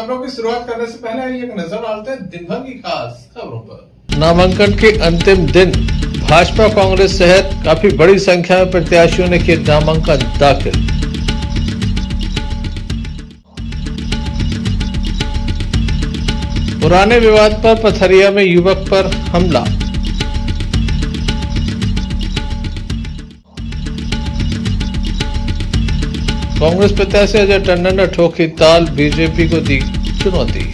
खबरों की शुरुआत करने से पहले एक नजर डालते हैं दिन भर की खास खबरों पर। नामांकन के अंतिम दिन भाजपा कांग्रेस सहित काफी बड़ी संख्या में प्रत्याशियों ने किए नामांकन दाखिल। पुराने विवाद पर पथरिया में युवक पर हमला। कांग्रेस प्रत्याशी अजय टंडन ने ठोकी ताल, बीजेपी को दी चुनौती।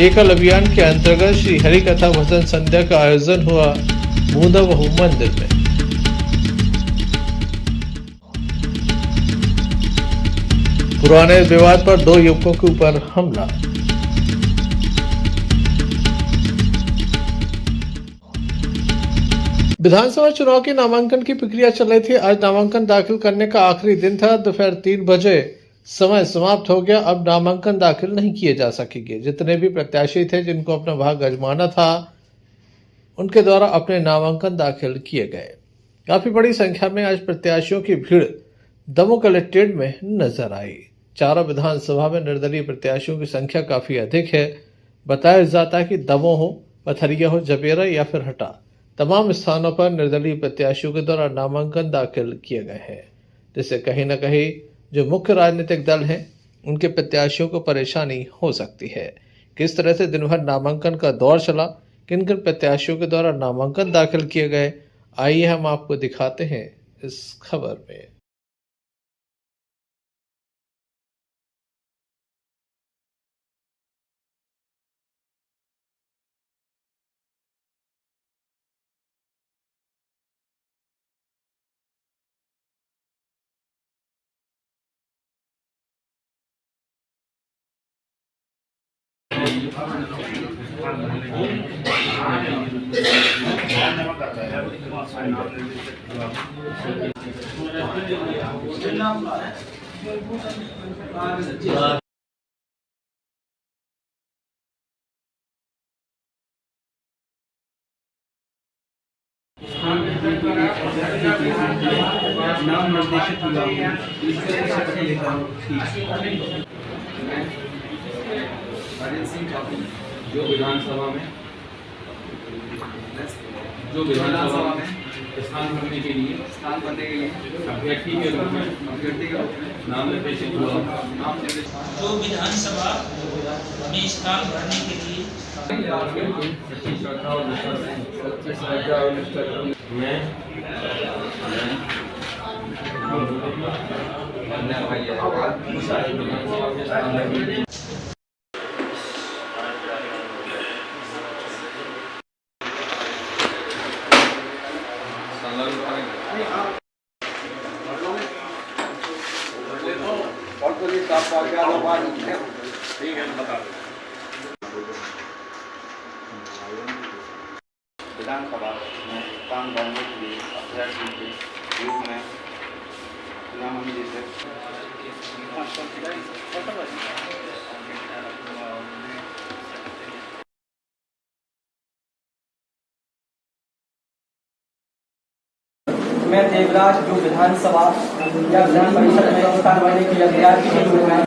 एकल अभियान के अंतर्गत श्री हरि कथा भजन संध्या का आयोजन हुआ मूंदा बहु मंदिर में। पुराने विवाद पर 2 युवकों के ऊपर हमला। विधानसभा चुनाव की नामांकन की प्रक्रिया चल रही थी। आज नामांकन दाखिल करने का आखिरी दिन था। दोपहर 3 बजे समय समाप्त हो गया। अब नामांकन दाखिल नहीं किए जा सकेंगे। जितने भी प्रत्याशी थे जिनको अपना भाग आजमाना था, उनके द्वारा अपने नामांकन दाखिल किए गए। काफी बड़ी संख्या में आज प्रत्याशियों की भीड़ दमोह कलेक्ट्रेट में नजर आई। चारों विधानसभा में निर्दलीय प्रत्याशियों की संख्या काफी अधिक है। बताया जाता है कि दमोह हो, पथरिया हो, जबेरा या फिर हटा, तमाम स्थानों पर निर्दलीय प्रत्याशियों के द्वारा नामांकन दाखिल किए गए हैं, जिससे कहीं न कहीं जो मुख्य राजनीतिक दल हैं उनके प्रत्याशियों को परेशानी हो सकती है। किस तरह से दिन भर नामांकन का दौर चला, किन किन प्रत्याशियों के द्वारा नामांकन दाखिल किए गए, आइए हम आपको दिखाते हैं इस खबर में। नाम निर्देशित हुआ जो विधानसभा में स्थान भरने के लिए अभ्यर्थी के रूप में नाम निर्देशित हुआ। जो विधानसभा में स्थान भरने के लिए मैं विधानसभा में स्थान भरने के लिए अभ्यर्थी के रूप में नामांकित मैं देवराज जो विधानसभा या विधान परिषद में स्थान भरने के लिए अभ्यर्थी के रूप में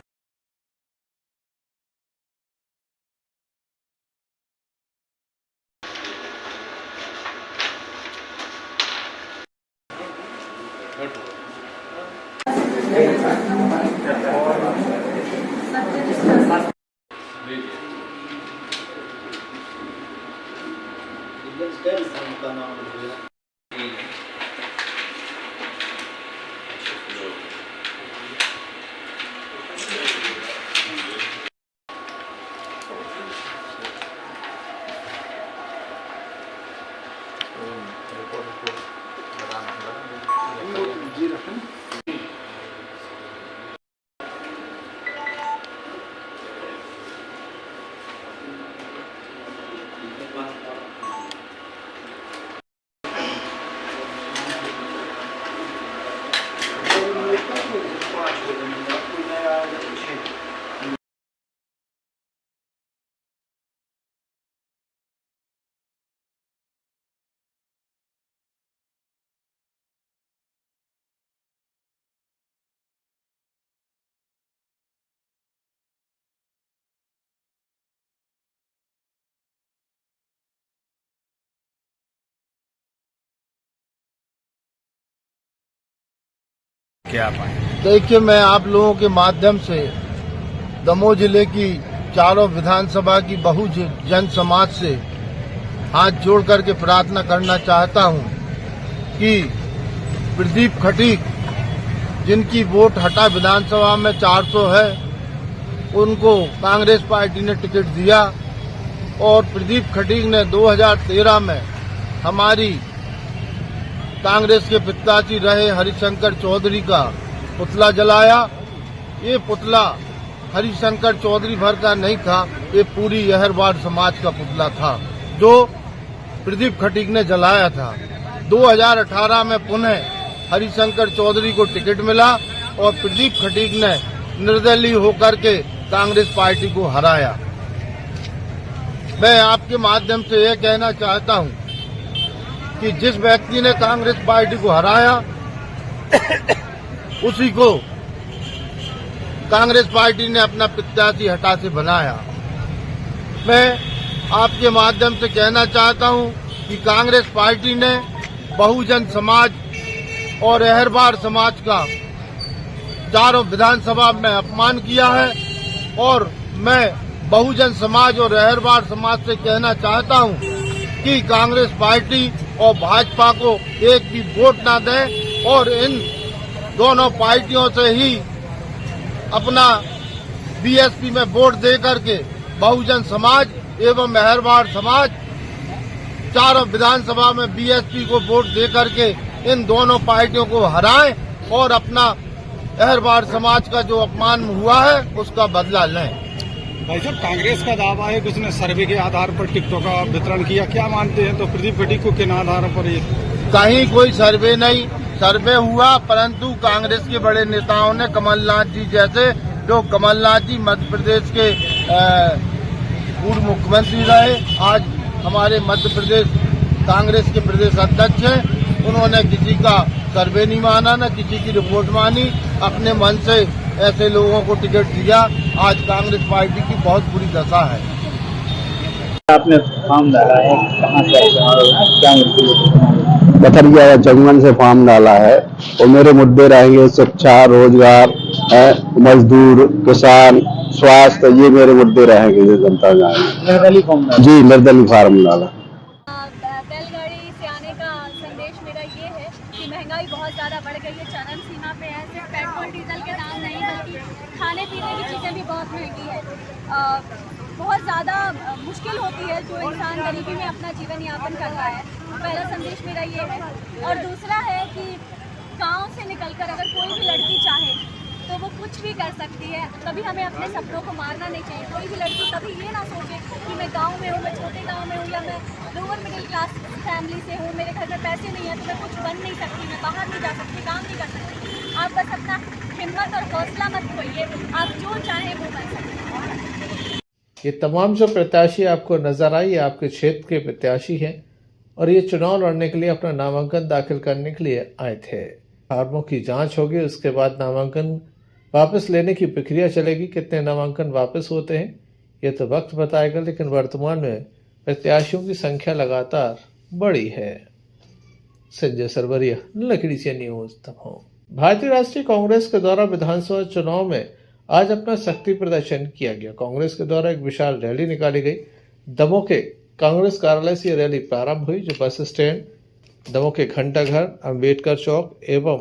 क्या पाए? देखिए, मैं आप लोगों के माध्यम से दमोह जिले की चारों विधानसभा की बहुजन समाज से हाथ जोड़ करके प्रार्थना करना चाहता हूं कि प्रदीप खटीक, जिनकी वोट हटा विधानसभा में 400 है, उनको कांग्रेस पार्टी ने टिकट दिया और प्रदीप खटीक ने 2013 में हमारी कांग्रेस के प्रत्याशी रहे हरिशंकर चौधरी का पुतला जलाया। ये पुतला हरिशंकर चौधरी भर का नहीं था, ये पूरी यहरवाड़ समाज का पुतला था जो प्रदीप खटीक ने जलाया था। 2018 में पुनः हरिशंकर चौधरी को टिकट मिला और प्रदीप खटीक ने निर्दलीय होकर के कांग्रेस पार्टी को हराया। मैं आपके माध्यम से यह कहना चाहता हूं कि जिस व्यक्ति ने कांग्रेस पार्टी को हराया उसी को कांग्रेस पार्टी ने अपना प्रत्याशी हटा से बनाया। मैं आपके माध्यम से कहना चाहता हूं कि कांग्रेस पार्टी ने बहुजन समाज और अहरवाड़ समाज का चारों विधानसभा में अपमान किया है और मैं बहुजन समाज और अहरवाड़ समाज से कहना चाहता हूं कि कांग्रेस पार्टी और भाजपा को एक भी वोट न दें और इन दोनों पार्टियों से ही अपना बीएसपी में वोट दे करके बहुजन समाज एवं अहरवाड़ समाज चारों विधानसभा में बीएसपी को वोट दे करके इन दोनों पार्टियों को हराएं और अपना अहरवाड़ समाज का जो अपमान हुआ है उसका बदला लें। भाई साहब, कांग्रेस का दावा है कि उसने सर्वे के आधार पर टिकटों का वितरण किया, क्या मानते हैं? तो प्रदीप खटीक को किन आधार पर? ये कहीं कोई सर्वे नहीं, सर्वे हुआ परंतु कांग्रेस के बड़े नेताओं ने, कमलनाथ जी जैसे, जो कमलनाथ जी मध्य प्रदेश के पूर्व मुख्यमंत्री रहे, आज हमारे मध्य प्रदेश कांग्रेस के प्रदेश अध्यक्ष हैं, उन्होंने किसी का सर्वे नहीं माना, न किसी की रिपोर्ट मानी, अपने मन से ऐसे लोगों को टिकट दिया। आज कांग्रेस पार्टी की बहुत बुरी दशा है। आपने फॉर्म डाला है, कहाँ से क्या बथरिया या जंगल से फॉर्म डाला है और मेरे मुद्दे रहेंगे शिक्षा, रोजगार, मजदूर, किसान, स्वास्थ्य, ये मेरे मुद्दे रहेंगे जो जनता निर्दलीय फॉर्म डाला? जी, निर्दलीय फॉर्म डाला। बैलगाड़ी से आने का संदेश मेरा ये है कि महंगाई बहुत ज़्यादा बढ़ गई है, चरम सीमा पे है। सिर्फ पेट्रोल डीजल के दाम नहीं बल्कि खाने पीने की चीज़ें भी बहुत महंगी है। बहुत ज़्यादा मुश्किल होती है जो इंसान गरीबी में अपना जीवन यापन कर रहा है। पहला संदेश मेरा ये है। और दूसरा है कि गांव से निकलकर अगर कोई भी लड़की चाहे तो वो कुछ भी कर सकती है। कभी हमें अपने सपनों को मारना नहीं चाहिए। कोई भी लड़की कभी ये ना सोचे कि मैं गांव में हूँ, मैं छोटे गांव में हूँ या मैं लोअर मिडिल क्लास फैमिली से हूँ, मेरे घर में पैसे नहीं है तो मैं कुछ बन नहीं सकती, मैं बाहर नहीं जा सकती, काम नहीं कर सकती। आप बस अपना हिम्मत और हौसला मत खोइए, आप जो चाहें वो कर सकते हैं। ये तमाम जो प्रत्याशी आपको नजर आई आपके क्षेत्र के प्रत्याशी हैं और ये चुनाव लड़ने के लिए अपना नामांकन दाखिल करने के लिए आए थे। फॉर्मों की जांच होगी, उसके बाद नामांकन वापस लेने की प्रक्रिया चलेगी। कितने नामांकन वापस होते हैं ये तो वक्त बताएगा, लेकिन वर्तमान में प्रत्याशियों की संख्या लगातार बढ़ी है। संजय सरवरिया, लकड़ी से न्यूज दमोह। भारतीय राष्ट्रीय कांग्रेस के द्वारा विधानसभा चुनाव में आज अपना शक्ति प्रदर्शन किया गया। कांग्रेस के द्वारा एक विशाल रैली निकाली गई। दमोह के कांग्रेस कार्यालय से रैली प्रारंभ हुई, जो बस स्टैंड, दमोह के घंटाघर, अंबेडकर चौक एवं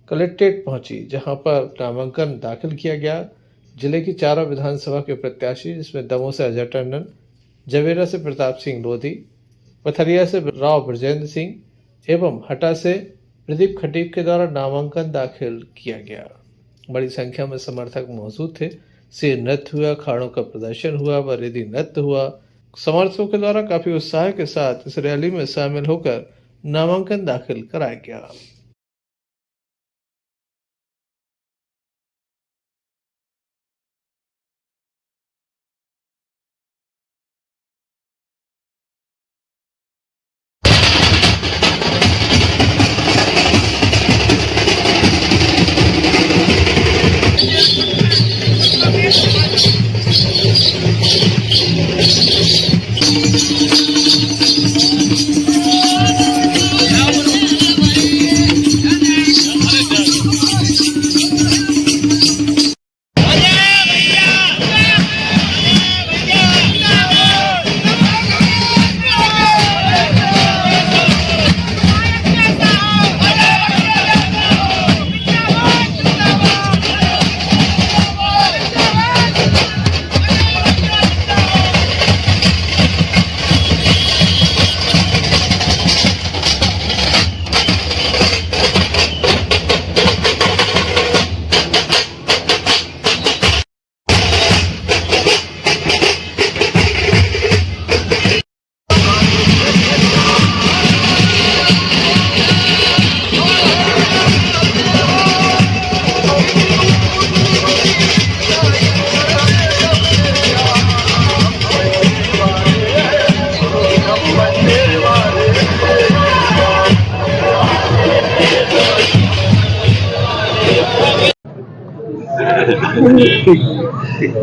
कलेक्ट्रेट पहुंची, जहां पर नामांकन दाखिल किया गया। जिले की चारों विधानसभा के प्रत्याशी, जिसमें दमोह से अजय टंडन, जवेरा से प्रताप सिंह लोधी, पथरिया से राव ब्रजेंद्र सिंह एवं हटा से प्रदीप खटीक के द्वारा नामांकन दाखिल किया गया। बड़ी संख्या में समर्थक मौजूद थे। शेर नृत्य हुआ, अखाड़ों का प्रदर्शन हुआ, वरेदी नृत्य हुआ। समर्थकों के द्वारा काफी उत्साह के साथ इस रैली में शामिल होकर नामांकन दाखिल कराया गया।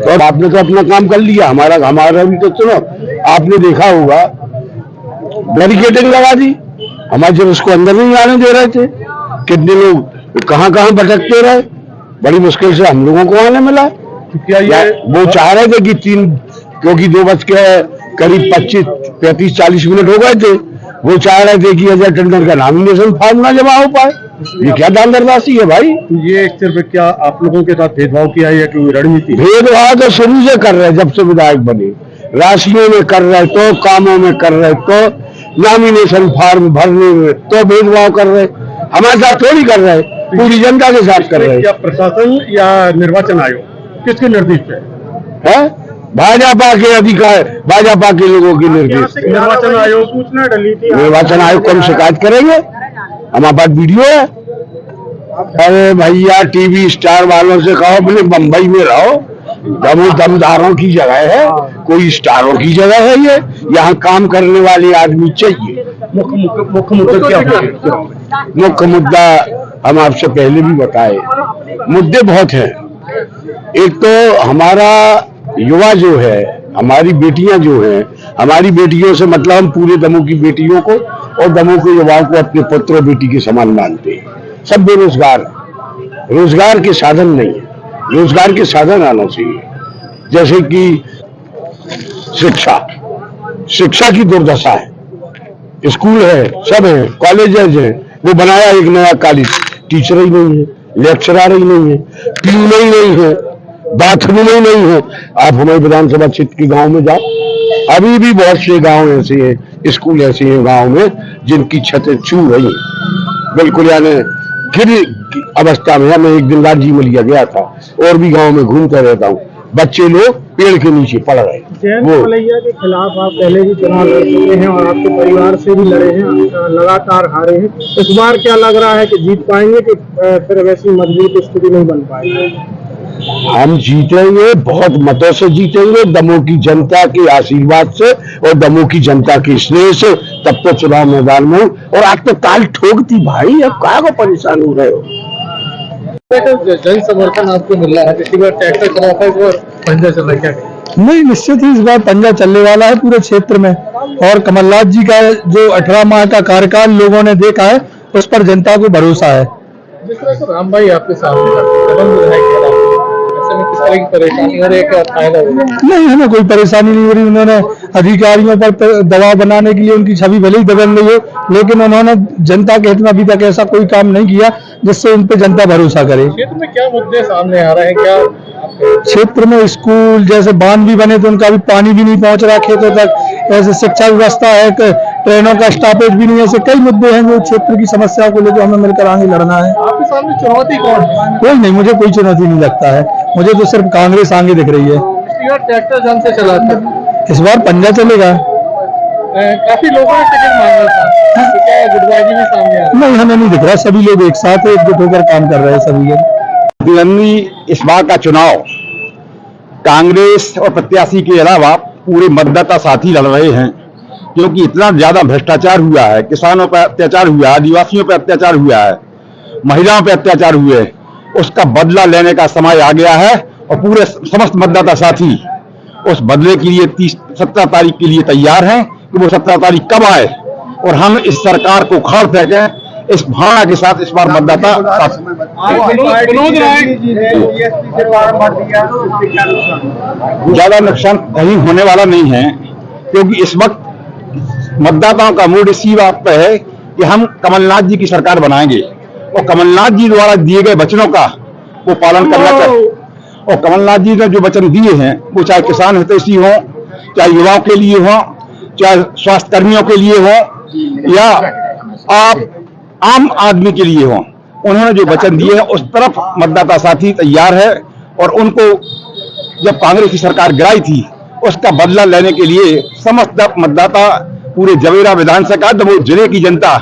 और आपने तो अपना काम कर लिया, हमारा भी तो सुनो, आपने देखा होगा बैरिकेडिंग लगा दी, हमारे जब उसको अंदर नहीं आने दे रहे थे, कितने लोग कहाँ भटकते रहे, बड़ी मुश्किल से हम लोगों को आने मिला। क्या वो चाह रहे थे कि क्योंकि 2 बज के करीब 35-40 मिनट हो गए थे, वो चाह रहे थे कि अजय टंडन का नॉमिनेशन फॉर्म ना जमा हो पाए। ये क्या दानदरदासी है भाई? ये सिर्फ क्या आप लोगों के साथ भेदभाव किया है या कोई रणनीति? भेदभाव तो शुरू से कर रहे, जब से विधायक बने, राशियों में कर रहे तो, कामों में कर रहे तो, नॉमिनेशन फॉर्म भरने में तो भेदभाव कर रहे, हमारे साथ थोड़ी कर रहे, पूरी जनता के साथ कर रहे। क्या प्रशासन या निर्वाचन आयोग किसके निर्देश पे है? भाजपा के अधिकार, भाजपा के लोगों के निर्देश। निर्वाचन आयोग सूचना डली थी, निर्वाचन आयोग को हम शिकायत करेंगे, हमारे पास वीडियो है। अरे भैया टीवी स्टार वालों से कहो अपने बम्बई में रहो, दमदारों की जगह है, कोई स्टारों की जगह है ये, यहाँ काम करने वाले आदमी चाहिए। मुख्य मुद्दा क्या है? मुख्य मुद्दा हम आपसे पहले भी बताए, मुद्दे बहुत हैं। एक तो हमारा युवा जो है, हमारी बेटियां जो हैं, हमारी बेटियों से मतलब हम पूरे दमोह की बेटियों को और दमोह के युवाओं को अपने पुत्र और बेटी के समान मानते हैं। सब बेरोजगार, रोजगार के साधन नहीं है, रोजगार के साधन आना चाहिए। जैसे कि शिक्षा की दुर्दशा है, स्कूल है, सब है, कॉलेजेज है, वो बनाया एक नया कॉलेज, टीचर ही नहीं है, लेक्चरर ही नहीं है, प्यून ही नहीं है, बाथरूम ही नहीं है। आप हमारे विधानसभा क्षेत्र के गांव में जाओ, अभी भी बहुत से गांव ऐसे हैं, स्कूल ऐसे हैं गांव में जिनकी छतें छू रही हैं, बिल्कुल यानी गिरी अवस्था में है। मैं एक दिन राजीमलिया गया था, और भी गांव में घूमता रहता हूँ, बच्चे लोग पेड़ के नीचे पड़ रहे। जयंत मलैया के खिलाफ आप पहले भी चुनाव लड़ चुके हैं और आपके परिवार से भी लड़े हैं, लगातार हारे हैं। इस बार क्या लग रहा है कि जीत पाएंगे कि फिर वैसी मजबूत स्थिति नहीं बन पाएगी? हम जीतेंगे, बहुत मतों से जीतेंगे, दमोह की जनता के आशीर्वाद से और दमोह की जनता के स्नेह से। तब तो चुनाव मैदान में हूँ, और आज तो ताल ठोकती भाई, अब क्या को परेशान हो रहे हो? जन समर्थन आपको मिल रहा है, पिछली बार ट्रैक्टर चला था, इस बार पंजा चल रहा है, क्या नहीं, निश्चित ही इस बार पंजा चलने वाला है पूरे क्षेत्र में, और कमलनाथ जी का जो 18 माह का कार्यकाल लोगों ने देखा है, उस पर जनता को भरोसा है। जिस तरह से राम भाई आपके सामने किस तरह की परेशानी हो रही है, क्या फायदा हो रहा है? नहीं, हमें कोई परेशानी नहीं हो रही। उन्होंने अधिकारियों पर दबाव बनाने के लिए उनकी छवि भले ही बदल रही हो, लेकिन उन्होंने जनता के हित में अभी तक ऐसा कोई काम नहीं किया जिससे उन पर जनता भरोसा करे। क्षेत्र में क्या मुद्दे सामने आ रहे हैं? क्या क्षेत्र में स्कूल जैसे बांध भी बने तो उनका भी पानी भी नहीं पहुंच रहा खेतों तक, ऐसे शिक्षा व्यवस्था है, ट्रेनों का स्टॉपेज भी नहीं है, ऐसे कई मुद्दे हैं जो क्षेत्र की समस्या को लेकर हमें मिलकर आगे लड़ना है। आपके सामने चुनौती कौन है? कोई नहीं, मुझे कोई चुनौती नहीं लगता है, मुझे तो सिर्फ कांग्रेस आगे दिख रही है। पिछली बार ट्रैक्टर जन से चला था, इस बार पंजा चलेगा। काफी लोगों ने टिकट मांगा था, तो क्या गुटबाजी भी सामने आ? नहीं, हमें नहीं दिख रहा, सभी लोग एक साथ एकजुट होकर काम कर रहे हैं सभी लोग। इस बार का चुनाव कांग्रेस और प्रत्याशी के अलावा पूरे मतदाता साथी लड़ रहे हैं, क्योंकि इतना ज्यादा भ्रष्टाचार हुआ है, किसानों पर अत्याचार हुआ है, आदिवासियों पर अत्याचार हुआ है, महिलाओं पर अत्याचार हुए, उसका बदला लेने का समय आ गया है। और पूरे समस्त मतदाता साथी उस बदले के लिए 17 तारीख के लिए तैयार हैं कि वो 17 तारीख कब आए और हम इस सरकार को उखाड़ फेंकें। इस भावना के साथ इस बार मतदाता ज्यादा नुकसान कहीं होने वाला नहीं है, क्योंकि इस वक्त मतदाताओं का मूड इसी बात पर है कि हम कमलनाथ जी की सरकार बनाएंगे, और कमलनाथ जी द्वारा दिए गए वचनों का वो पालन करना चाहिए। और कमलनाथ जी ने जो वचन दिए हैं, वो चाहे किसान हितैषी हो, चाहे युवाओं के लिए हो, चाहे स्वास्थ्य कर्मियों के लिए हो, या आप आम आदमी के लिए हो, उन्होंने जो वचन दिए हैं उस तरफ मतदाता साथी तैयार है। और उनको जब कांग्रेस की सरकार गिराई थी, उसका बदला लेने के लिए समस्त मतदाता, पूरे जवेरा विधानसभा दमोह जिले की जनता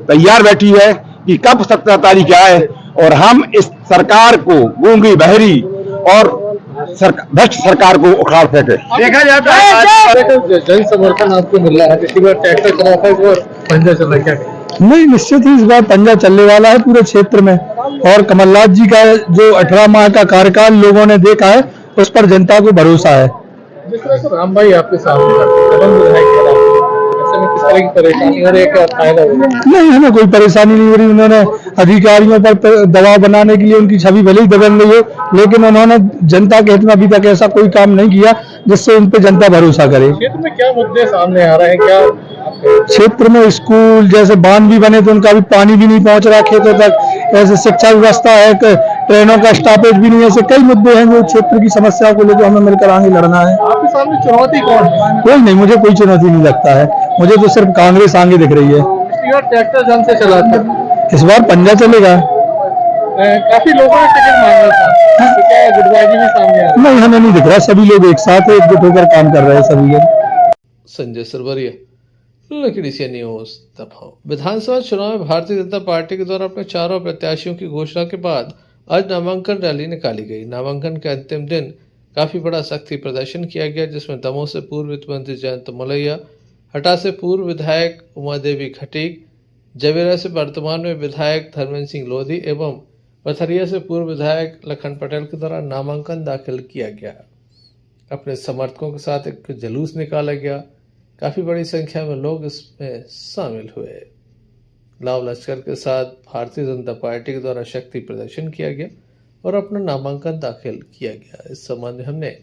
तैयार बैठी है कि कब 17 तारीख आए और हम इस सरकार को, गूंगी बहरी और भ्रष्ट सरकार को उखाड़ फेंके। देखा जाता है जन समर्थन आपको मिल रहा है, पिछली बार ट्रैक्टर चला था, इस बार पंजा चल रहा है, क्या नहीं, निश्चित ही इस बार पंजा चलने वाला है पूरे क्षेत्र में, और कमलनाथ जी का जो 18 माह का कार्यकाल लोगों ने देखा है उस पर जनता को भरोसा है। जिस तरह से राम भाई आपके सामने ऐसे में किस तरह की परेशानी हो रही है, क्या फायदा हो रहा है? नहीं, हमें कोई परेशानी नहीं हो रही। उन्होंने अधिकारियों पर दबाव बनाने के लिए उनकी छवि भले ही बदल रही हो, लेकिन उन्होंने जनता के हित में अभी तक ऐसा कोई काम नहीं किया जिससे उन पर जनता भरोसा करे। क्षेत्र में क्या मुद्दे सामने आ रहे हैं? क्या क्षेत्र में स्कूल जैसे बांध भी बने तो उनका भी पानी भी नहीं पहुंच रहा खेतों तक, ऐसे शिक्षा व्यवस्था है, ट्रेनों का स्टॉपेज भी नहीं, ऐसे कई मुद्दे हैं जो क्षेत्र की समस्याओं को लेकर हमें मिलकर आगे लड़ना है। आपके सामने चुनौती कौन है? कोई नहीं, मुझे कोई चुनौती नहीं लगता है, मुझे तो सिर्फ कांग्रेस आगे दिख रही है। पिछली बार ट्रैक्टर जन से चला था, इस बार पंजा चलेगा। काफी लोगों ने टिकट मांगा था, तो क्या गुटबाजी में सामने आ रहा है? नहीं, हमें नहीं दिख रहा, सभी लोग एक साथ एकजुट होकर काम कर रहे हैं सभी लोग। संजय सरवरिया, लकड़ी से न्यूज दबाव। विधानसभा चुनाव में भारतीय जनता पार्टी के द्वारा अपने चारों प्रत्याशियों की घोषणा के बाद आज नामांकन रैली निकाली गई। नामांकन के अंतिम दिन काफी बड़ा शक्ति प्रदर्शन किया गया, जिसमें दमोह से पूर्व वित्त मंत्री जयंत मलैया, हटा से पूर्व विधायक उमा देवी खटीक, जवेरा से वर्तमान में विधायक धर्मेंद्र सिंह लोधी एवं पथरिया से पूर्व विधायक लखन पटेल के द्वारा नामांकन दाखिल किया गया। अपने समर्थकों के साथ एक जुलूस निकाला गया। काफी बड़ी संख्या में लोग इसमें शामिल हुए। लाव लश्कर के साथ भारतीय जनता पार्टी के द्वारा शक्ति प्रदर्शन किया गया और अपना नामांकन दाखिल किया गया। इस संबंध में हमने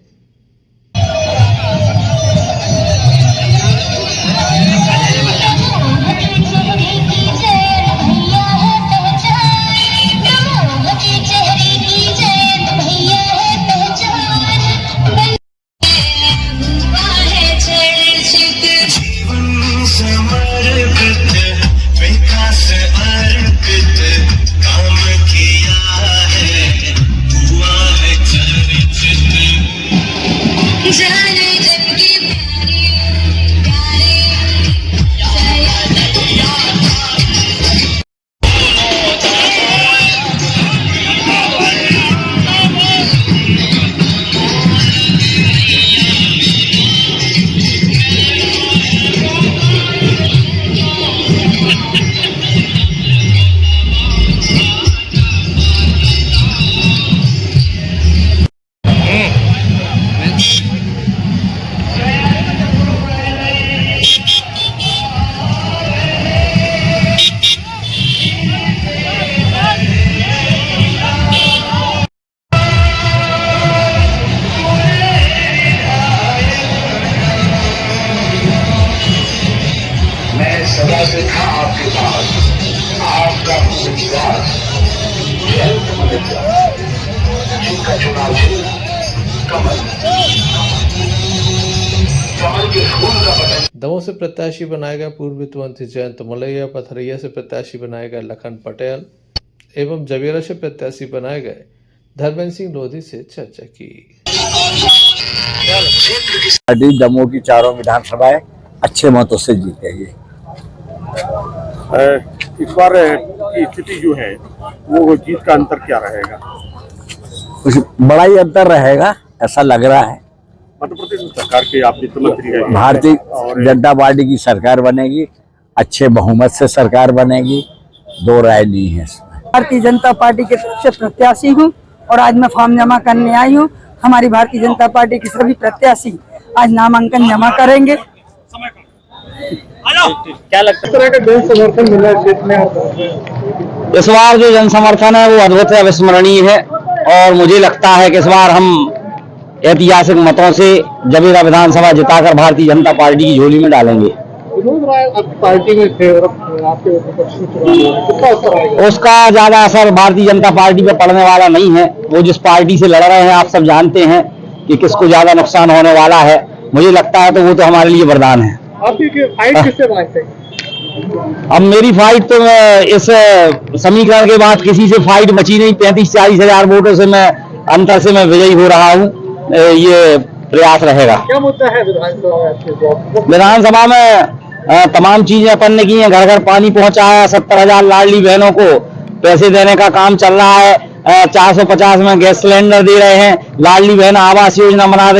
दमोह से प्रत्याशी बनाए गए पूर्व वित्त मंत्री जयंत मलैया, पथरिया से प्रत्याशी बनाए गए लखन पटेल एवं जवेरा से प्रत्याशी बनाए गए धर्मेंद्र सिंह लोधी से चर्चा की। पार्टी दमोह की चारों विधानसभाएं अच्छे मतों से जीतेगी। इस बार की स्थिति जो है वो जीत का अंतर क्या रहेगा? कुछ बड़ा ही अंतर रहेगा ऐसा लग रहा है। मध्य प्रदेश सरकार के आप वित्त मंत्री हैं, भारतीय जनता पार्टी की सरकार बनेगी, अच्छे बहुमत से सरकार बनेगी, दो राय नहीं है इसमें। भारतीय जनता पार्टी के तरफ से प्रत्याशी हूँ और आज मैं फॉर्म जमा करने आई हूँ। हमारी भारतीय जनता पार्टी के सभी प्रत्याशी आज नामांकन जमा करेंगे। क्या लगता है इस तरह का जन समर्थन मिला है क्षेत्र में? इस बार जो जन समर्थन है वो अद्भुत है, अविस्मरणीय है, और मुझे लगता है कि इस बार हम ऐतिहासिक मतों से जवेरा विधानसभा जिताकर भारतीय जनता पार्टी की झोली में डालेंगे। पार्टी में थे और आपके विपक्ष में कितना असर आएगा? उसका ज्यादा असर भारतीय जनता पार्टी पे पड़ने वाला नहीं है। वो जिस पार्टी से लड़ रहे हैं आप सब जानते हैं कि किसको ज्यादा नुकसान होने वाला है। मुझे लगता है तो वो तो हमारे लिए वरदान है। आपकी फाइट किससे मांगते हैं? अब मेरी फाइट तो इस समीकरण के बाद किसी से फाइट बची नहीं। 35-40 हजार वोटों से मैं अंतर से मैं विजयी हो रहा हूँ। ये प्रयास रहेगा। क्या मुद्दा है विधानसभा में? विधानसभा में तमाम चीजें अपन ने की हैं। घर घर पानी पहुंचाया, 70,000 लाडली बहनों को पैसे देने का काम चल रहा है, 450 में गैस सिलेंडर दे रहे हैं, लाडली बहन आवास योजना बना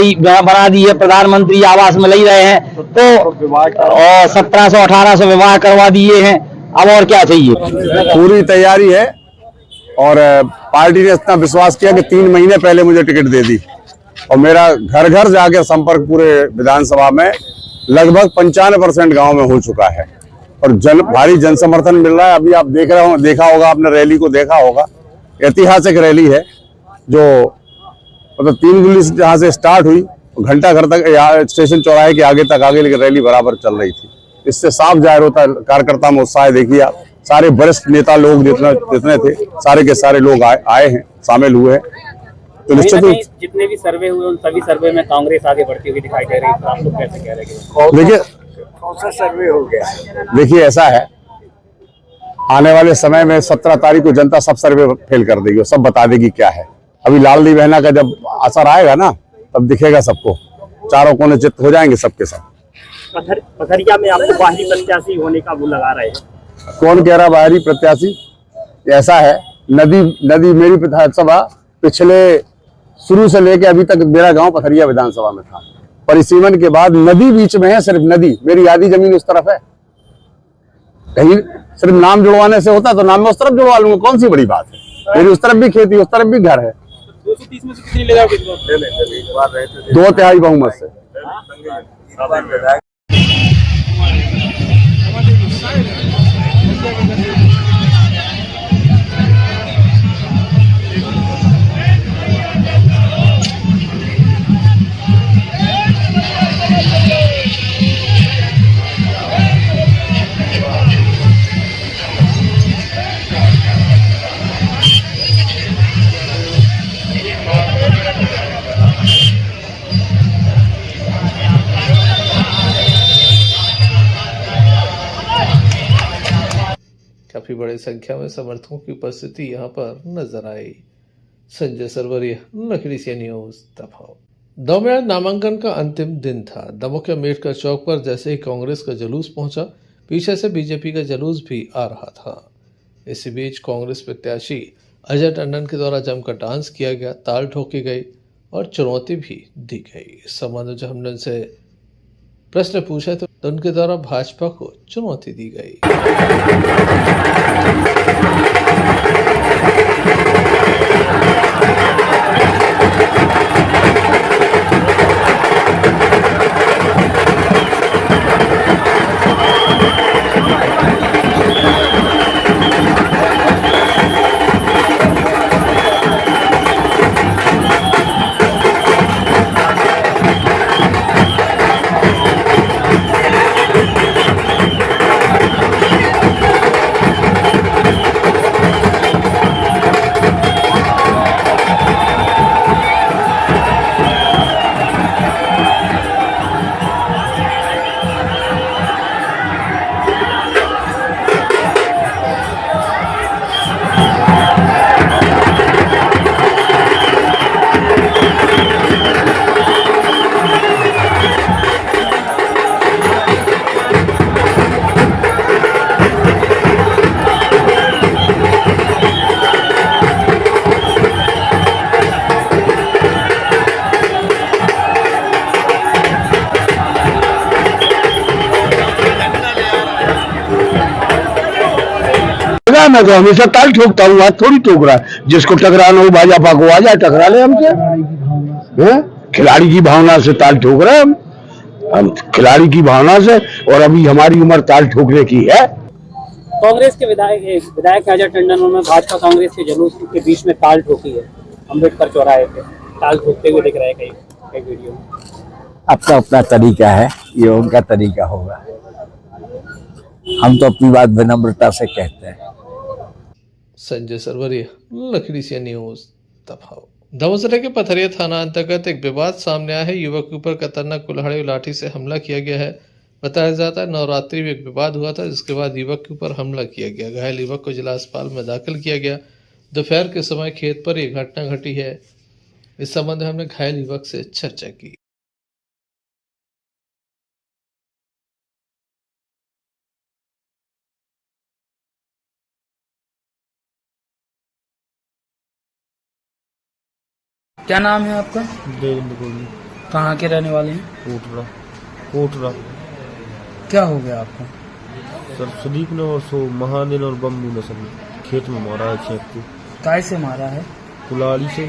दी है, प्रधानमंत्री आवास में ले रहे हैं, तो और 1700-1800 विवाह करवा दिए हैं। अब और क्या चाहिए? पूरी तैयारी है और पार्टी ने इतना विश्वास किया कि 3 महीने पहले मुझे टिकट दे दी और मेरा घर घर जाके संपर्क पूरे विधानसभा में लगभग 95% गांव में हो चुका है और भारी जन समर्थन मिल रहा है। अभी आप देखा होगा, आपने रैली को देखा होगा, ऐतिहासिक रैली है जो मतलब 3 गुल्ली जहां से स्टार्ट हुई घंटा घर तक स्टेशन चौराहे के आगे तक लेकिन रैली बराबर चल रही थी। इससे साफ जाहिर होता है कार्यकर्ता में उत्साह। देखिए आप, सारे वरिष्ठ नेता लोग जितने थे सारे के सारे लोग आए हैं, शामिल हुए हैं। तो निश्चित जितने भी सर्वे हुए उन सभी सर्वे में कांग्रेस आगे बढ़ती हुई दिखाई दे रही है। आप लोग कैसे कह रहे हैं? देखिए, कौन सा सर्वे हो गया? देखिए ऐसा है, आने वाले समय में 17 तारीख को जनता सब सर्वे फेल कर देगी और सब बता देगी क्या है। अभी लाडली बहना का जब असर आएगा ना तब दिखेगा सबको, चारों कोने चित्त हो जाएंगे सबके सब। पथरिया में आपको बाहरी प्रत्याशी होने का वो लगा रहे हैं। कौन कह रहा बाहरी प्रत्याशी? ऐसा है, नदी मेरी विधानसभा पिछले शुरू से लेके अभी तक मेरा गांव पथरिया विधानसभा में था। परिसीमन के बाद नदी बीच में है, सिर्फ नदी। मेरी आधी जमीन उस तरफ है। कहीं सिर्फ नाम जुड़वाने से होता तो नाम में उस तरफ जुड़वा लूंगा, कौन सी बड़ी बात है। मेरी उस तरफ भी खेती, उस तरफ भी घर है। 230 में से कितनी ले जाओगे? 2/3 बहुमत से। काफी बड़ी संख्या में समर्थकों की उपस्थिति यहां पर नजर आई। संजय सरवरिया, लखड़ी से न्यूज दफाओ। दमोह में आज नामांकन का अंतिम दिन था। दमोह के अम्बेडकर चौक पर जैसे ही कांग्रेस का जुलूस पहुंचा, पीछे से बीजेपी का जुलूस भी आ रहा था। इसी बीच कांग्रेस प्रत्याशी अजय टंडन के द्वारा जमकर डांस किया गया, ताल ठोकी गई और चुनौती भी दी गई। इस संबंध में जब हमने उनसे प्रश्न पूछे तो उनके द्वारा भाजपा को चुनौती दी गई। मैं तो हमेशा ताल ठोकता हूँ, आज थोड़ी ठोक रहा है। जिसको टकराना हो भाजपा को आ जाए, टकरा ले हमसे। खिलाड़ी की भावना से ताल ठोक रहे हैं हम खिलाड़ी की भावना से, और अभी हमारी उम्र ताल ठोकने की है। कांग्रेस के विधायक अजय टंडन ने भाजपा कांग्रेस के जुलूस के बीच में ताल ठोकी है। अम्बेडकर चौराहे पे ताल ठोकते हुए दिख रहे हैं कई वीडियो में। अपना अपना तरीका है, ये उनका तरीका होगा। हम तो अपनी बात विनम्रता से कहते हैं। संजय सरवरिया, लखड़ी से न्यूज दफाओ। दमोह जिले के पथरिया थाना अंतर्गत एक विवाद सामने आया है। युवक के ऊपर खतरनाक कुल्हाड़ी और लाठी से हमला किया गया है। बताया जाता है नवरात्रि में एक विवाद हुआ था, जिसके बाद युवक के ऊपर हमला किया गया। घायल युवक को जिला अस्पताल में दाखिल किया गया। दोपहर के समय खेत पर यह घटना घटी है। इस संबंध में हमने घायल युवक से चर्चा की। क्या नाम है आपका? देवेंद्र कोहली। कहाँ के रहने वाले हैं? कोटरा। क्या हो गया आपको? सर सुदीप ने और सो महादिन और बम्बू ने सब खेत में मारा है छेक को। काय से मारा है? कुलाड़ी से,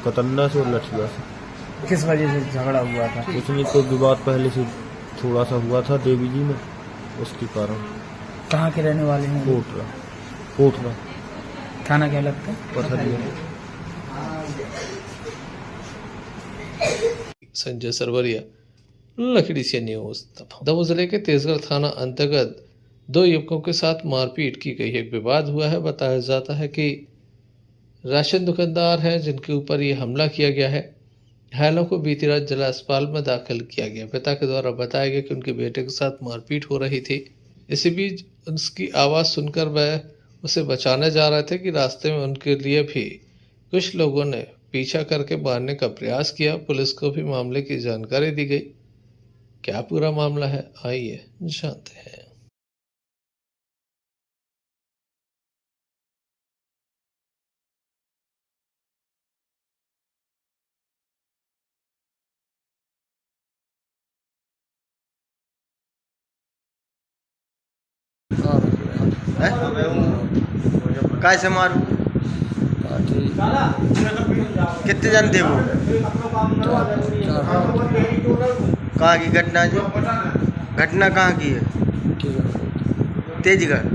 कतन्ना से और लठुआ से। किस वजह से झगड़ा हुआ था? उसमें तो विवाद पहले से थोड़ा सा हुआ था देवी जी में, उसके कारण। कहाँ के रहने वाले हैं? कोटरा। थाना क्या लगता है? पथरिया। संजय सरवरिया, लकड़ी से न्यूज। दमोह जिले के तेजगढ़ थाना अंतर्गत 2 युवकों के साथ मारपीट की गई। एक विवाद हुआ है। बताया जाता है कि राशन दुकानदार हैं जिनके ऊपर ये हमला किया गया है। घायलों को बीती रात जिला अस्पताल में दाखिल किया गया। पिता के द्वारा बताया गया कि उनके बेटे के साथ मारपीट हो रही थी। इसी बीच उसकी आवाज़ सुनकर वह उसे बचाने जा रहे थे कि रास्ते में उनके लिए भी कुछ लोगों ने पीछा करके मारने का प्रयास किया। पुलिस को भी मामले की जानकारी दी गई। क्या पूरा मामला है, आइए जानते हैं। काय से मारू? कितने जन थे वो? कहाँ की घटना जी? घटना कहाँ की है? तेजगढ़।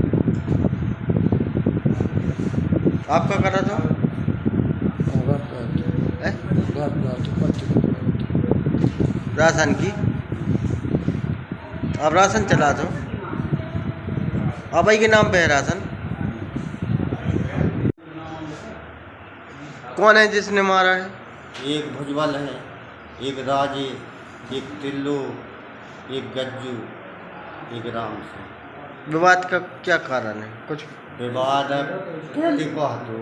आपका करा था? राशन की? आप राशन चला दो। आप भाई के नाम पे है राशन? कौन है जिसने मारा है? एक भुजबल है, एक राजे, एक तिल्लू, एक गज्जू, एक राम सिंह। विवाद का क्या कारण है? कुछ विवाद कहते कह दो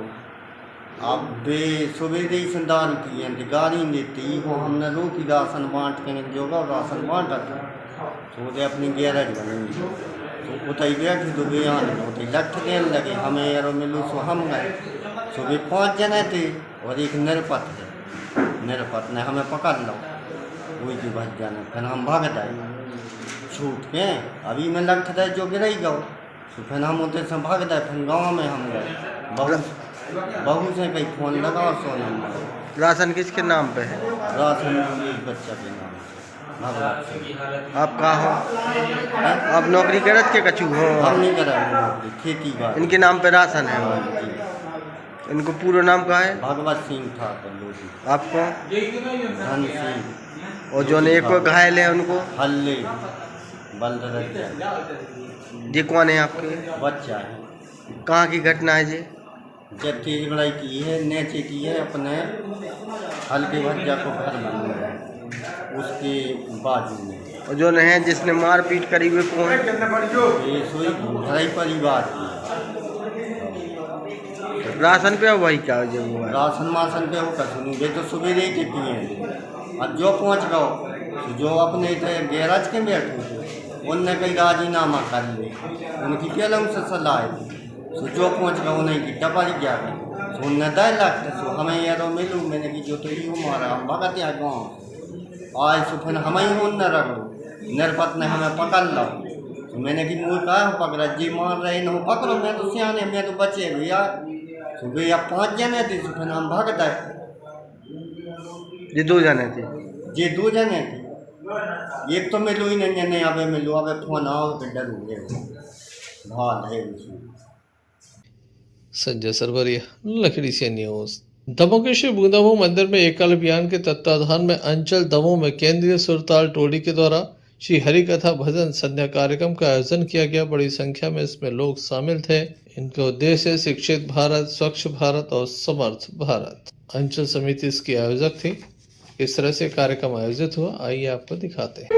अब बे सुबेरे ही संदान की गाड़ी देती वो हमने रोकी राशन बांट के जोगा राशन बांटा था तो वो अपनी गैरेज बनेंगी तो उतई बैठे तो बयान उतई लठ देने लगे हमें यारो मिलू सो हम गए। सुबह 5 जने थे और एक निरपत है, निरपत ने हमें पकड़ लो वही जी भज जाने। फिर हम भागत आए छूट के, अभी मैं लठ दे जो गिर गो तो फिर हम उधर से भागत आए। फिर गाँव में हम गए, बहू से कहीं फोन लगा और सो नंबर। राशन किसके नाम पे है? राशन एक बच्चा के नाम से भगवान सिंह। आप कहाँ हो? आप नौकरी करत के कछु हो? हम नहीं कर रहे हैं नौकरी, खेती बाड़ी। इनके नाम पे राशन है? इनको पूरा नाम क्या है? भगवत सिंह ठाकुर लोधी। आपको? धन सिंह। और जो एक को घायल है उनको? हल्ले बलदरजा। ये कौन है आपके? बच्चा है। कहाँ की घटना है जी? जब तेजगढ़ की है, नेचे की है, अपने हल्के भज्जा को घर बना है उसके बाजू में। और जो है जिसने मार पीट करी हुए कौन? ये सोई घराई परिवार की। राशन पे वही क्या जो हुआ? राशन मासन पे हो कर सुनी वे तो सवेरे ही कितनी है। अब जो पहुँच गओ जो अपने थे गैराज के बैठे थे उनने कई राजीनामा कर ले, उनकी पहले से सलाह थी तो जो पहुँच गए उन्हें की टपरी गया तो उनने 10 लाख तो हमें यारो मिलू मैंने की जो तो यू मारा हम भगत यहाँ गाँव आज सो फिर हमें ही उन न रखो निरपत ने हमें पकड़ लो तो मैंने की मुँह कहा पकड़ा जी मार रहे न पकड़ो मैं तो सियाने मैं तो बचे भैया तो भैया 5 जने थे तो फिर हम भगत आए। ये 2 जने थे? ये 2 जने थे। एक तो मिलू ही नहीं अबे मिलू अबे फोन आओ तो डर हो गए भाल है उसमें। संजय सरवरिया, लकड़ी से न्यूज। दमोह के श्री बूंदाबू मंदिर में एकल अभियान के तत्वाधान में अंचल दमोह में केंद्रीय सुरताल टोली के द्वारा श्री हरि कथा भजन संध्या कार्यक्रम का आयोजन किया गया। बड़ी संख्या में इसमें लोग शामिल थे। इनका उद्देश्य शिक्षित भारत, स्वच्छ भारत और समर्थ भारत। अंचल समिति इसकी आयोजक थी। इस तरह से कार्यक्रम आयोजित हुआ, आइए आपको दिखाते हैं।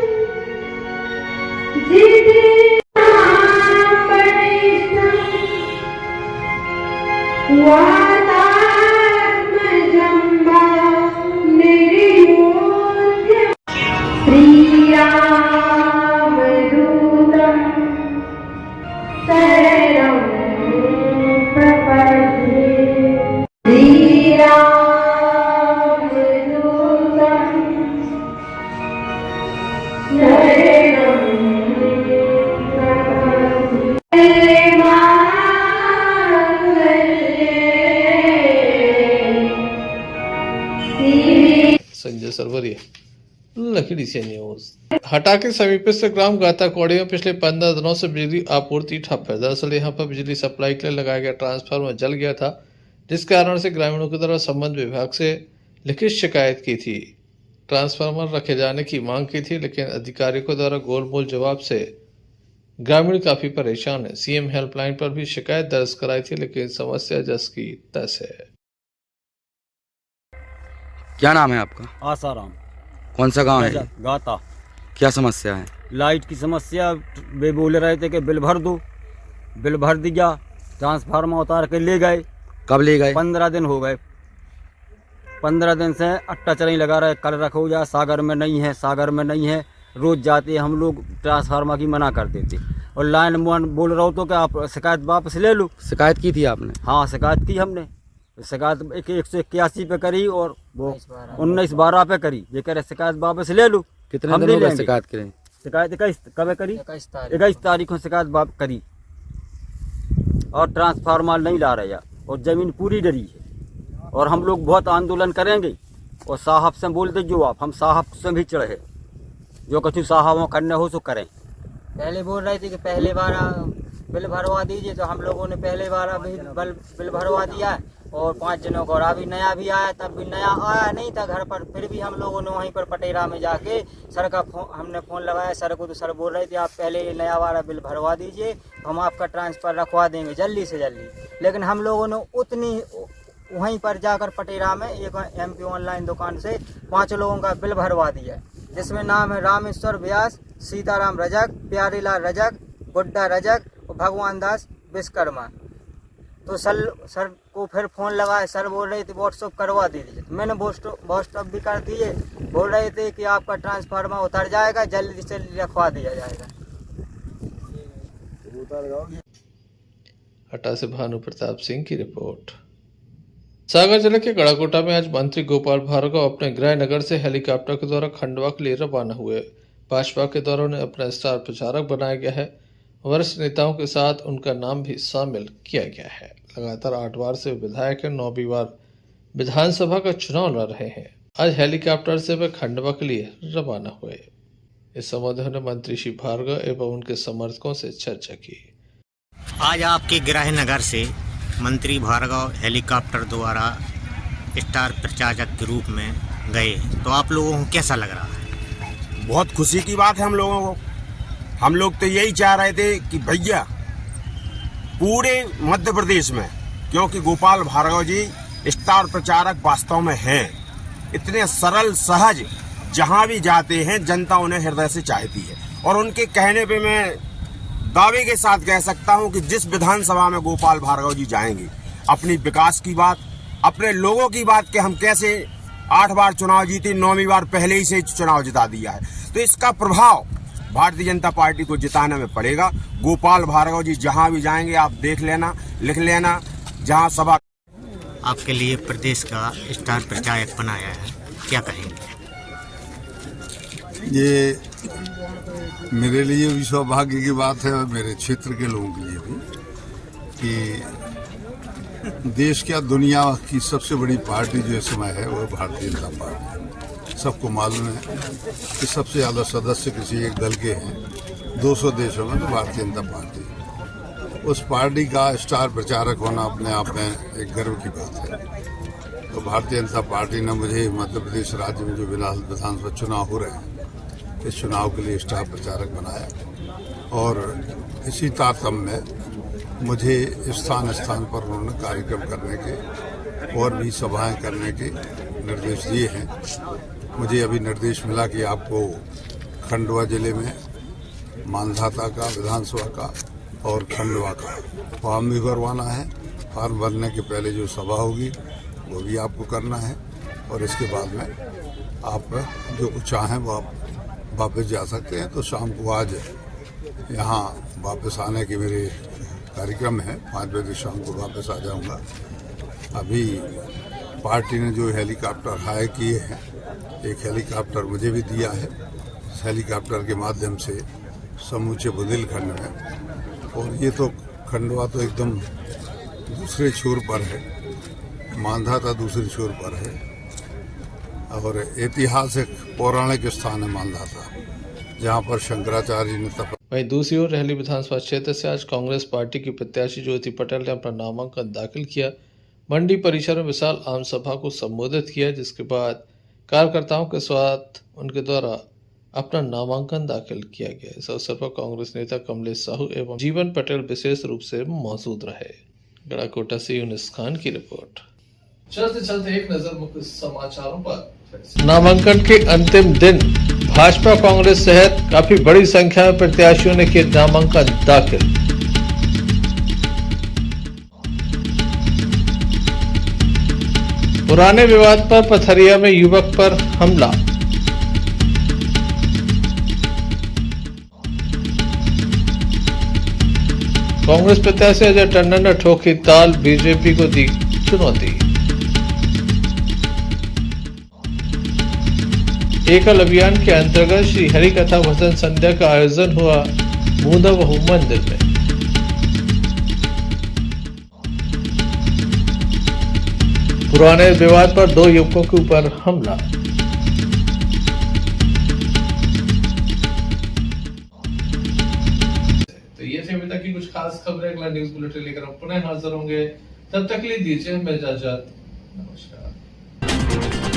संजय सरवरिया, लकड़ी से न्यूज। हटा के समीप से ग्राम गाताकोड़ी में पिछले 15 दिनों से बिजली आपूर्ति ठप है। दरअसल यहां पर बिजली सप्लाई के लिए लगाया गया ट्रांसफार्मर जल गया था, जिस कारण से ग्रामीणों की तरफ संबंध विभाग से लिखित शिकायत की थी, ट्रांसफार्मर रखे जाने की मांग की थी, लेकिन अधिकारियों द्वारा गोलमोल जवाब से ग्रामीण काफी परेशान है। सीएम हेल्पलाइन पर भी शिकायत दर्ज कराई थी, लेकिन समस्या जस की तस है। क्या नाम है आपका? आसाराम। कौन सा गांव है? गाता। क्या समस्या है? लाइट की समस्या। वे बोल रहे थे कि बिल भर दो, बिल भर दिया, ट्रांसफार्मर उतार के ले गए। कब ले गए? 15 दिन हो गए। 15 दिन से अट्टा चरई लगा रहे, कल रखो जा, सागर में नहीं है, सागर में नहीं है। रोज जाते हम लोग ट्रांसफार्मर की मना कर देते और लाइन मन बोल रहा हो तो क्या आप शिकायत वापस ले लो। शिकायत की थी आपने? हाँ, शिकायत की हमने। शिकायत 181 पे करी और वो 19-12 पे करी। ये कह रहे शिकायत वापस ले लो। कितने दिन हो गए शिकायत करें? शिकायत 21 कब करी? 21 तारीख को शिकायत वापस करी और ट्रांसफार्मर नहीं ला रहे और जमीन पूरी डरी है और हम लोग बहुत आंदोलन करेंगे और साहब से बोल दे जो आप, हम साहब से भी चढ़े, जो कछु साहबों करने हो तो करें। पहले बोल रहे थे कि पहले बार बिल भरवा दीजिए, तो हम लोगों ने पहले बार बिल भरवा दिया और 5 दिनों का, और अभी नया भी आया, तब भी नया आया नहीं था घर पर। फिर भी हम लोगों ने वहीं पर पटेरा में जाके सर का हमने फ़ोन लगाया सर को, तो सर बोल रहे थे आप पहले नया वाला बिल भरवा दीजिए, हम आपका ट्रांसफ़र रखवा देंगे जल्दी से जल्दी। लेकिन हम लोगों ने उतनी वहीं पर जाकर पटेरा में एक MP ऑनलाइन दुकान से 5 लोगों का बिल भरवा दिया, जिसमें नाम है रामेश्वर व्यास, सीताराम रजक, प्यारीलाल रजक, गुड्डा रजक और भगवान दास विश्वकर्मा। तो सर को फिर फ़ोन लगाया, सर बोल रहे थे व्हाट्सअप करवा दीजिए। मैंने व्हाट्सअप भी कर दिए, बोल रहे थे कि आपका ट्रांसफार्मर उतर जाएगा, जल्दी से रखवा दिया जाएगा। हटा से भानु प्रताप सिंह की रिपोर्ट। सागर जिले के गड़ाकोटा में आज मंत्री गोपाल भार्गव अपने गृह नगर से हेलीकॉप्टर के द्वारा खंडवा के लिए रवाना हुए। भाजपा के द्वारा उन्हें अपना स्टार प्रचारक बनाया गया है। वरिष्ठ नेताओं के साथ उनका नाम भी शामिल किया गया है। लगातार 8 बार से विधायक 9वीं बार विधानसभा का चुनाव लड़ रहे हैं। आज हेलीकॉप्टर से वे खंडवा के लिए रवाना हुए। इस संबंध में मंत्री श्री भार्गव एवं उनके समर्थकों से चर्चा की। आज आपके गृह नगर से मंत्री भार्गव हेलीकॉप्टर द्वारा स्टार प्रचारक के रूप में गए, तो आप लोगों को कैसा लग रहा है? बहुत खुशी की बात है हम लोगों को। हम लोग तो यही चाह रहे थे कि भैया पूरे मध्य प्रदेश में, क्योंकि गोपाल भार्गव जी स्टार प्रचारक वास्तव में हैं, इतने सरल सहज, जहां भी जाते हैं जनता उन्हें हृदय से चाहती है। और उनके कहने पे मैं दावे के साथ कह सकता हूं कि जिस विधानसभा में गोपाल भार्गव जी जाएंगे, अपनी विकास की बात, अपने लोगों की बात कि हम कैसे 8 बार चुनाव जीते, 9वीं बार पहले ही से चुनाव जिता दिया है, तो इसका प्रभाव भारतीय जनता पार्टी को जिताने में पड़ेगा। गोपाल भार्गव जी जहां भी जाएंगे आप देख लेना, लिख लेना, जहां सभा। आपके लिए प्रदेश का स्टार प्रचारक बनाया है, क्या कहेंगे? ये मेरे लिए भी सौभाग्य की बात है और मेरे क्षेत्र के लोगों के लिए भी कि देश क्या दुनिया की सबसे बड़ी पार्टी जो इस समय है वो भारतीय जनता पार्टी। सबको मालूम है कि सबसे ज़्यादा सदस्य किसी एक दल के हैं 200 देशों में, तो भारतीय जनता पार्टी। उस पार्टी का स्टार प्रचारक होना अपने आप में एक गर्व की बात है। तो भारतीय जनता पार्टी ने मुझे मध्य प्रदेश राज्य में जो विधानसभा चुनाव हो रहे हैं, इस चुनाव के लिए स्टार प्रचारक बनाया और इसी तारतम्य में मुझे स्थान स्थान पर उन्होंने कार्यक्रम करने के और भी सभाएं करने के निर्देश दिए हैं। मुझे अभी निर्देश मिला कि आपको खंडवा जिले में मानधाता का, विधानसभा का और खंडवा का फॉर्म भी भरवाना है। फॉर्म भरने के पहले जो सभा होगी वो भी आपको करना है और इसके बाद में आप जो कुछ चाहें वो आप वापस जा सकते हैं। तो शाम को आज यहाँ वापस आने के मेरे कार्यक्रम है, 5 बजे शाम को वापस आ जाऊँगा। अभी पार्टी ने जो हेलीकॉप्टर हायर किए हैं, एक हेलीकॉप्टर मुझे भी दिया है। इस हेलीकॉप्टर के माध्यम से समूचे बुंदेलखंड में, और ये तो खंडवा तो एकदम दूसरे छोर पर है, मांधाता दूसरे छोर पर है, और ऐतिहासिक पौराणिक स्थान है मानधाता, जहाँ पर शंकराचार्य ने तप। वहीं दूसरी ओर रहली विधानसभा क्षेत्र से आज कांग्रेस पार्टी की प्रत्याशी ज्योति पटेल ने अपना नामांकन दाखिल किया। मंडी परिसर में विशाल आम सभा को संबोधित किया, जिसके बाद कार्यकर्ताओं के साथ उनके द्वारा अपना नामांकन दाखिल किया गया। इस अवसर पर कांग्रेस नेता कमलेश साहू एवं जीवन पटेल विशेष रूप से मौजूद रहे। गड़ाकोटा से यूनिस खान की रिपोर्ट। चलते चलते एक नजर मुख्य समाचारों पर। नामांकन के अंतिम दिन भाजपा कांग्रेस सहित काफी बड़ी संख्या में प्रत्याशियों ने किए नामांकन दाखिल। पुराने विवाद पर पथरिया में युवक पर हमला। कांग्रेस प्रत्याशी अजय टंडन ने ठोकी ताल, बीजेपी को दी चुनौती। एकल अभियान के अंतर्गत श्री हरि कथा भजन संध्या का आयोजन हुआ मूंदा बहु मंदिर में। पुराने विवाद पर 2 युवकों के ऊपर हमला। तो ये थे अभी तक की कुछ खास खबरें। अगला न्यूज बुलेटिन लेकर हम पुनः हाजिर होंगे। तब तक के लिए दीजिए हमें इजाजत। नमस्कार।